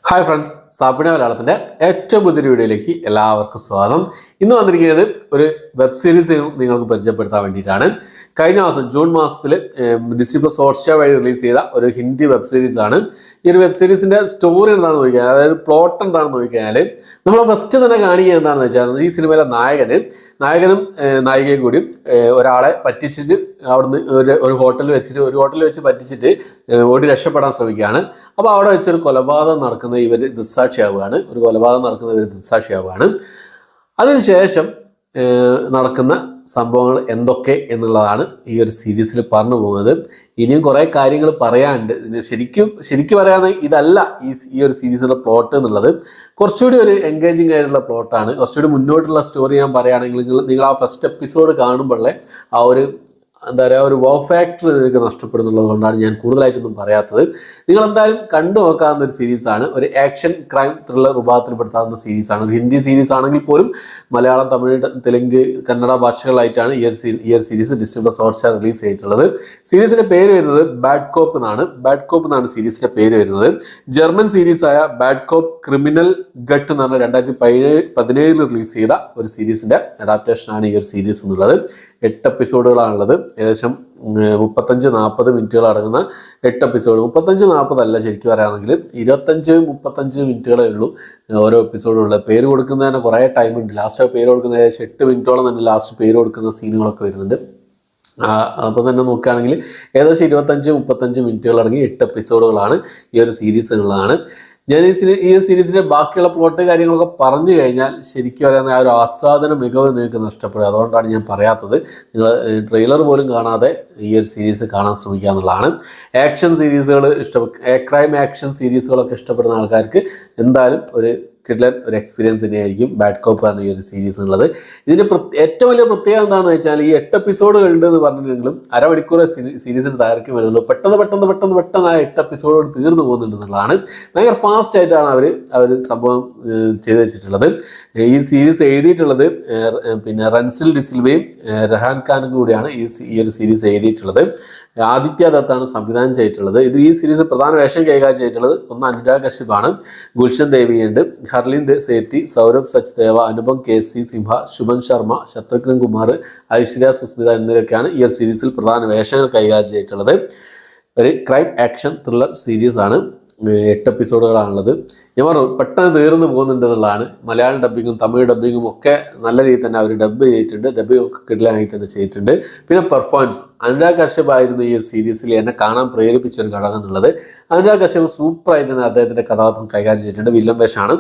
Hi friends, സാപ്പിന മലയാളത്തിൻ്റെ ഏറ്റവും പുതിയൊരു വീഡിയോയിലേക്ക് എല്ലാവർക്കും സ്വാഗതം. ഇന്ന് വന്നിരിക്കുന്നത് ഒരു വെബ് സീരീസ് നിങ്ങൾക്ക് പരിചയപ്പെടുത്താൻ വേണ്ടിയിട്ടാണ്. കഴിഞ്ഞ മാസം ജൂൺ മാസത്തിൽ ഡിസ്നി പ്ലസ് ഹോട്ട്സ്റ്റാർ വഴി റിലീസ് ചെയ്ത ഒരു ഹിന്ദി വെബ് സീരീസ് ആണ്. ഈ ഒരു വെബ് സീരീസിൻ്റെ സ്റ്റോറി എന്താണെന്ന് നോക്കിയാൽ, അതായത് പ്ലോട്ട് എന്താണെന്ന് നോക്കിയാൽ, നമ്മൾ ഫസ്റ്റ് തന്നെ കാണിക്കുക എന്താണെന്ന് വെച്ചാൽ, ഈ സിനിമയിലെ നായകനും നായികയും കൂടി ഒരാളെ പറ്റിച്ചിട്ട് അവിടുന്ന് ഒരു ഹോട്ടലിൽ വെച്ച് പറ്റിച്ചിട്ട് ഓടി രക്ഷപ്പെടാൻ ശ്രമിക്കുകയാണ്. അപ്പോൾ അവിടെ വെച്ചൊരു കൊലപാതകം നടക്കുന്ന ഇവർ ദൃക്സാക്ഷിയാവുകയാണ്. അതിനുശേഷം നടക്കുന്ന സംഭവങ്ങൾ എന്തൊക്കെ എന്നുള്ളതാണ് ഈ ഒരു സീരീസിൽ പറഞ്ഞു പോകുന്നത്. ഇനിയും കുറേ കാര്യങ്ങൾ പറയാനുണ്ട്. ശരിക്കും പറയാമെങ്കിൽ ഇതല്ല ഈ ഒരു സീരീസിലെ പ്ലോട്ട് എന്നുള്ളത്. കുറച്ചുകൂടി ഒരു എൻഗേജിങ് ആയിട്ടുള്ള പ്ലോട്ടാണ്. കുറച്ചുകൂടി മുന്നോട്ടുള്ള സ്റ്റോറി ഞാൻ പറയുകയാണെങ്കിൽ നിങ്ങൾ ആ ഫസ്റ്റ് എപ്പിസോഡ് കാണുമ്പോഴേ ആ ഒരു ഒരു വോ ഫാക്ടർ നിങ്ങൾക്ക് നഷ്ടപ്പെടുന്നുള്ളത് കൊണ്ടാണ് ഞാൻ കൂടുതലായിട്ടൊന്നും പറയാത്തത്. നിങ്ങൾ എന്തായാലും കണ്ടു നോക്കാവുന്ന ഒരു സീരീസാണ്. ഒരു ആക്ഷൻ ക്രൈം ത്രില്ലർ വിഭാഗത്തിൽപ്പെടുത്താവുന്ന സീരീസാണ്. ഒരു ഹിന്ദി സീരീസ് ആണെങ്കിൽ പോലും മലയാളം, തമിഴ്, തെലുങ്ക്, കന്നഡ ഭാഷകളായിട്ടാണ് ഈ ഒരു series Disney plus Hotstar release ചെയ്തിട്ടുള്ളത്. സീരീസിന്റെ പേര് വരുന്നത് ബാഡ് കോപ്പ് എന്നാണ് സീരീസിന്റെ പേര് വരുന്നത്. ജർമ്മൻ സീരീസായ ബാഡ് കോപ്പ് ക്രിമിനൽ ഗട്ട് എന്ന് പറഞ്ഞ 2017 റിലീസ് ചെയ്ത ഒരു സീരീസിന്റെ അഡാപ്റ്റേഷനാണ് ഈ ഒരു സീരീസ് എന്നുള്ളത്. 8 എപ്പിസോഡുകളാണുള്ളത്. ഏകദേശം 35-40 മിനിറ്റുകൾ അടങ്ങുന്ന 8 എപ്പിസോഡ്. 35-40 അല്ല, ശരിക്കും പറയുകയാണെങ്കിൽ 25-35 മിനിറ്റുകളേ ഉള്ളൂ ഓരോ എപ്പിസോഡുള്ളത്. പേര് കൊടുക്കുന്നതിന് കുറേ ടൈമുണ്ട്. ലാസ്റ്റ് പേര് കൊടുക്കുന്ന ഏകദേശം 8 മിനിറ്റോളം തന്നെ ലാസ്റ്റ് പേര് കൊടുക്കുന്ന സീനുകളൊക്കെ വരുന്നുണ്ട്. അപ്പോൾ തന്നെ നോക്കുകയാണെങ്കിൽ ഏകദേശം 25-35 മിനിറ്റുകൾ അടങ്ങി 8 എപ്പിസോഡുകളാണ് ഈ ഒരു സീരീസുകളാണ്. ഞാൻ ഈ സീരീസിൻ്റെ ബാക്കിയുള്ള പ്ലോട്ട് കാര്യങ്ങളൊക്കെ പറഞ്ഞു കഴിഞ്ഞാൽ ശരിക്കും പറയുന്ന ആ ഒരു ആസ്വാദന മികവ് നിങ്ങൾക്ക് നഷ്ടപ്പെടുക. അതുകൊണ്ടാണ് ഞാൻ പറയാത്തത്. നിങ്ങൾ ട്രെയിലർ പോലും കാണാതെ ഈ ഒരു സീരീസ് കാണാൻ ശ്രമിക്കുക എന്നുള്ളതാണ്. ആക്ഷൻ സീരീസുകൾ ക്രൈം ആക്ഷൻ സീരീസുകളൊക്കെ ഇഷ്ടപ്പെടുന്ന ആൾക്കാർക്ക് എന്തായാലും ഒരു എക്സ്പീരിയൻസ് തന്നെയായിരിക്കും ബാഡ് കോപ്പ് എന്ന ഈ ഒരു സീരീസ് എന്നുള്ളത്. ഇതിൻ്റെ ഏറ്റവും വലിയ പ്രത്യേകത എന്താണെന്ന് വെച്ചാൽ, ഈ 8 എപ്പിസോഡുകൾ ഉണ്ടെന്ന് പറഞ്ഞിട്ടുണ്ടെങ്കിലും അരമണിക്കൂർ സീരീസിന് ദൈർഘ്യം വരുന്നുള്ളൂ. പെട്ടെന്ന് ആ 8 എപ്പിസോഡുകൾ തീർന്നു പോകുന്നുണ്ടെന്നുള്ളതാണ്. ഭയങ്കര ഫാസ്റ്റ് ആയിട്ടാണ് അവർ സംഭവം ചെയ്തു വെച്ചിട്ടുള്ളത്. ഈ സീരീസ് എഴുതിയിട്ടുള്ളത് റൻസിൽ ഡിസിൽവയും രഹാൻ ഖാനും കൂടിയാണ് ഈ ഒരു സീരീസ് എഴുതിയിട്ടുള്ളത്. ആദിത്യ ദത്താണ് സംവിധാനം ചെയ്തിട്ടുള്ളത്. ഈ സീരീസ് പ്രധാന വേഷം കൈകാര്യം ചെയ്തിട്ടുള്ളത് ഒന്ന് അനുരാഗ് കശ്യപാണ്, ഗുൽഷൻ ദേവിയുണ്ട്, ഹർലിൻ സേത്തി, സൗരഭ് സച്ദേവ, അനുപം KC സിംഹ, ശുഭൻ ശർമ്മ, ശത്രുഘ്നൻ കുമാർ, ഐശ്വര്യ സുസ്മിത എന്നിവരൊക്കെയാണ് ഈ ഒരു സീരീസിൽ പ്രധാന വേഷങ്ങൾ കൈകാര്യം ചെയ്തിട്ടുള്ളത്. ഒരു ക്രൈം ആക്ഷൻ ത്രില്ലർ സീരീസ് ആണ്. 8 എപ്പിസോഡുകളാണുള്ളത്. ഞാൻ പറഞ്ഞു പെട്ടെന്ന് തീർന്നു പോകുന്നുണ്ട് എന്നുള്ളതാണ്. മലയാളം ഡബ്ബിങ്ങും തമിഴ് ഡബ്ബിങ്ങും ഒക്കെ നല്ല രീതിയിൽ തന്നെ അവർ ഡബ്ബ് ചെയ്തിട്ടുണ്ട്. ഡബ്ബിങ് ഒക്കെ കിടലായിട്ട് തന്നെ ചെയ്തിട്ടുണ്ട്. പിന്നെ പെർഫോമൻസ്, അനുരാഗ് കശ്യപ് ആയിരുന്നു ഈ ഒരു സീരീസിൽ എന്നെ കാണാൻ പ്രേരിപ്പിച്ച ഒരു ഘടകം എന്നുള്ളത്. അനുരാഗ് കശ്യപ് സൂപ്പറായിട്ട് തന്നെ അദ്ദേഹത്തിൻ്റെ കഥാപാത്രം കൈകാര്യം ചെയ്തിട്ടുണ്ട്. വില്ലൻ വേഷമാണ്.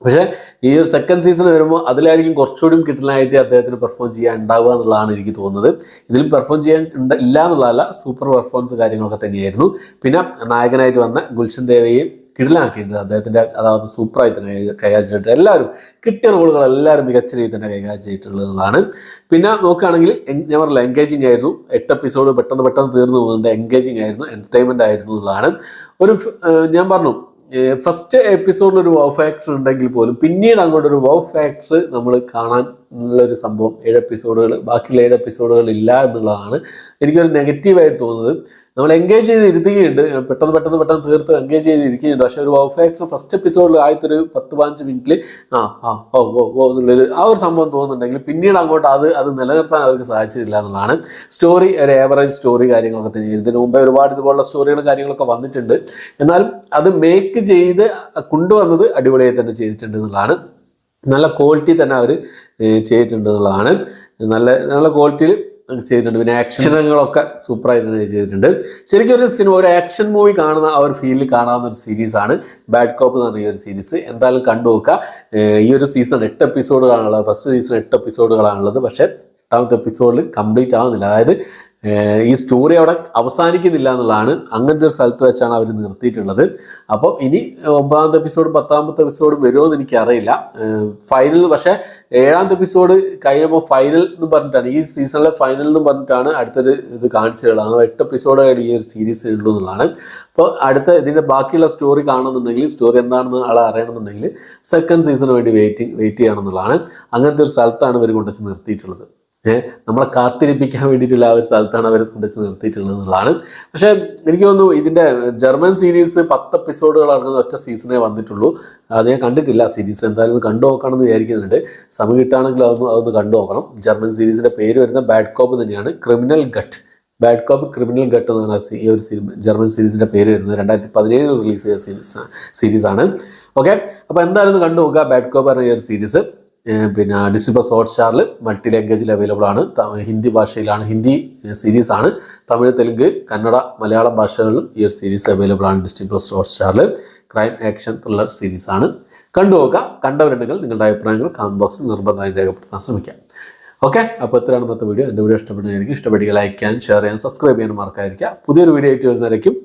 പക്ഷേ ഈ ഒരു സെക്കൻഡ് സീസൺ വരുമ്പോൾ അതിലായിരിക്കും കുറച്ചുകൂടി കിട്ടലായിട്ട് അദ്ദേഹത്തിന് പെർഫോം ചെയ്യാൻ ഉണ്ടാവുക എന്നുള്ളതാണ് എനിക്ക് തോന്നുന്നത്. ഇതിലും പെർഫോം ചെയ്യാൻ ഇല്ല എന്നുള്ളതല്ല, സൂപ്പർ പെർഫോമൻസ് കാര്യങ്ങളൊക്കെ തന്നെയായിരുന്നു. പിന്നെ നായകനായിട്ട് വന്ന ഗുൽഷൻ ദേവയെ കിടലാക്കിയിട്ടുണ്ട്. അദ്ദേഹത്തിൻ്റെ അതായത് സൂപ്പറായി തന്നെ കൈകാര്യം ചെയ്തിട്ട് എല്ലാവരും കിട്ടിയ റോളുകൾ എല്ലാവരും മികച്ച രീതിയിൽ തന്നെ കൈകാര്യം ചെയ്തിട്ടുള്ളതാണ്. പിന്നെ നോക്കുകയാണെങ്കിൽ ഞാൻ പറഞ്ഞില്ല, എൻഗേജിങ് ആയിരുന്നു. 8 എപ്പിസോഡ് പെട്ടെന്ന് തീർന്നു പോകുന്നുണ്ട്. എൻഗേജിങ് ആയിരുന്നു, എൻ്റർടൈൻമെൻ്റ് ആയിരുന്നു എന്നുള്ളതാണ്. ഞാൻ പറഞ്ഞു ഫസ്റ്റ് എപ്പിസോഡിൽ ഒരു വോ ഫാക്ടർ ഉണ്ടെങ്കിൽ പോലും പിന്നീട് അങ്ങോട്ടൊരു വോ ഫാക്ടർ നമ്മൾ കാണാൻ ഉള്ളൊരു സംഭവം ബാക്കിയുള്ള 7 എപ്പിസോഡുകൾ ഇല്ല എന്നുള്ളതാണ് എനിക്കൊരു നെഗറ്റീവായിട്ട് തോന്നുന്നത്. നമ്മൾ എൻഗേജ് ചെയ്ത് ഇരുത്തുകയുണ്ട്, പെട്ടെന്ന് തീർത്ത് എൻഗേജ് ചെയ്ത് ഇരിക്കുന്നുണ്ട്. പക്ഷേ ഒരു വോ ഫാക്ടർ ഫസ്റ്റ് എപ്പിസോഡിൽ ആദ്യത്തെ 10-15 മിനിറ്റിൽ എന്നുള്ളൊരു ആ ഒരു സംഭവം തോന്നുന്നുണ്ടെങ്കിൽ പിന്നീട് അങ്ങോട്ട് അത് നിലനിർത്താൻ അവർക്ക് സാധിച്ചിട്ടില്ല എന്നുള്ളതാണ്. സ്റ്റോറി ഒരു ഏവറേജ് സ്റ്റോറി കാര്യങ്ങളൊക്കെ തന്നെ. ഇതിനു മുമ്പേ ഒരുപാട് ഇതുപോലുള്ള സ്റ്റോറികളും കാര്യങ്ങളൊക്കെ വന്നിട്ടുണ്ട്. എന്നാലും അത് മേക്ക് ചെയ്ത് കൊണ്ടുവന്നത് അടിപൊളിയായി തന്നെ ചെയ്തിട്ടുണ്ട് എന്നുള്ളതാണ്. നല്ല ക്വാളിറ്റി തന്നെ അവർ ചെയ്തിട്ടുണ്ട് എന്നുള്ളതാണ്. നല്ല ക്വാളിറ്റിയിൽ ചെയ്തിട്ടുണ്ട്. പിന്നെ ആക്ഷനുകളൊക്കെ സൂപ്പറായിട്ട് തന്നെ ചെയ്തിട്ടുണ്ട്. ശരിക്കും ഒരു ആക്ഷൻ മൂവി കാണുന്ന ആ ഒരു ഫീലിൽ കാണാവുന്ന ഒരു സീരീസാണ് ബാഡ് കോപ്പ് എന്ന് പറഞ്ഞ ഈ ഒരു സീരീസ്. എന്തായാലും കണ്ടു നോക്കുക. ഈ ഒരു സീസൺ 8 എപ്പിസോഡുകളാണുള്ളത്. ഫസ്റ്റ് സീസൺ 8 എപ്പിസോഡുകളാണുള്ളത്. പക്ഷേ 8ാമത്തെ എപ്പിസോഡിൽ കംപ്ലീറ്റ് ആവുന്നില്ല. അതായത് ഈ സ്റ്റോറി അവിടെ അവസാനിക്കുന്നില്ല എന്നുള്ളതാണ്. അങ്ങനത്തെ ഒരു സ്ഥലത്ത് വെച്ചാണ് അവർ നിർത്തിയിട്ടുള്ളത്. അപ്പോൾ ഇനി 9ാമത്തെ എപ്പിസോഡും 10ാമത്തെ എപ്പിസോഡും വരുമോ എന്ന് എനിക്കറിയില്ല. ഫൈനൽ പക്ഷേ 7ാമത്തെ എപ്പിസോഡ് കഴിയുമ്പോൾ ഫൈനൽ എന്ന് പറഞ്ഞിട്ടാണ്, ഈ സീസണിലെ ഫൈനൽ എന്ന് പറഞ്ഞിട്ടാണ് അടുത്തൊരു ഇത് കാണിച്ചുള്ളത്. 8 എപ്പിസോഡായിട്ട് ഈ ഒരു സീരീസ് ഉള്ളൂ എന്നുള്ളതാണ്. അപ്പോൾ ഇതിൻ്റെ ബാക്കിയുള്ള സ്റ്റോറി കാണുന്നുണ്ടെങ്കിൽ, സ്റ്റോറി എന്താണെന്ന് ആളെ അറിയണമെന്നുണ്ടെങ്കിൽ സെക്കൻഡ് സീസണിന് വേണ്ടി വെയിറ്റ് ചെയ്യണം എന്നുള്ളതാണ്. അങ്ങനത്തെ ഒരു സ്ഥലത്താണ് ഇവർ കൊണ്ടുവച്ച് നിർത്തിയിട്ടുള്ളത്. നമ്മളെ കാത്തിരിപ്പിക്കാൻ വേണ്ടിയിട്ടുള്ള ആ ഒരു സ്ഥലത്താണ് അവർ കൊണ്ടുവച്ച് നിർത്തിയിട്ടുള്ളത് എന്നുള്ളതാണ്. പക്ഷേ എനിക്ക് തോന്നുന്നു ഇതിൻ്റെ ജർമ്മൻ സീരീസ് 10 എപ്പിസോഡുകൾ അടങ്ങുന്ന ഒറ്റ സീസണേ വന്നിട്ടുള്ളൂ. അത് ഞാൻ കണ്ടിട്ടില്ല. സീരീസ് എന്തായാലും കണ്ടു നോക്കണം എന്ന് വിചാരിക്കുന്നുണ്ട്. സമയം കിട്ടുകയാണെങ്കിൽ അതൊന്ന് കണ്ടു നോക്കണം. ജർമ്മൻ സീരീസിൻ്റെ പേര് വരുന്ന ബാഡ് കോപ്പ് തന്നെയാണ്. ക്രിമിനൽ ഗട്ട്, ബാഡ് കോപ്പ് ക്രിമിനൽ ഗട്ട് എന്നാണ് ഈ ഒരു ജർമ്മൻ സീരീസിൻ്റെ പേര് വരുന്നത്. 2017 റിലീസ് ചെയ്ത സീരീസാണ്. ഓക്കെ, അപ്പോൾ എന്തായാലും കണ്ടു നോക്കുക ബാഡ് കോപ്പ് പറഞ്ഞ ഈ ഒരു സീരീസ്. പിന്നെ ഡിസ്നി പ്ലസ് ഹോട്ട്സ്റ്റാറിൽ മൾട്ടി ലാംഗ്വേജിൽ അവൈലബിൾ ആണ്. ഹിന്ദി ഭാഷയിലാണ്, ഹിന്ദി സീരീസാണ്. തമിഴ്, തെലുങ്ക്, കന്നഡ, മലയാളം ഭാഷകളിലും ഈ ഒരു സീരീസ് അവൈലബിൾ ആണ് ഡിസ്നി പ്ലസ് ഹോട്ട്സ്റ്റാറിൽ. ക്രൈം ആക്ഷൻ ത്രില്ലർ സീരീസാണ്. കണ്ടു നോക്കുക. കണ്ടവരുണ്ടെങ്കിൽ നിങ്ങളുടെ അഭിപ്രായങ്ങൾ കമന്റ് ബോക്സിൽ നിർബന്ധമായി രേഖപ്പെടുത്താൻ ശ്രമിക്കാം. ഓക്കെ, അപ്പോൾ ഇത്രയാണ് ഇന്നത്തെ വീഡിയോ. എൻ്റെ വീഡിയോ ഇഷ്ടപ്പെടുന്നതായിരിക്കും. ഇഷ്ടപ്പെടുക ലൈക്ക് ചെയ്യാൻ, ഷെയർ ചെയ്യാൻ, സബ്സ്ക്രൈബ് ചെയ്യാൻ മറക്കാതിരിക്കുക. പുതിയൊരു വീഡിയോ ആയിട്ട് വരുന്നതായിരിക്കും.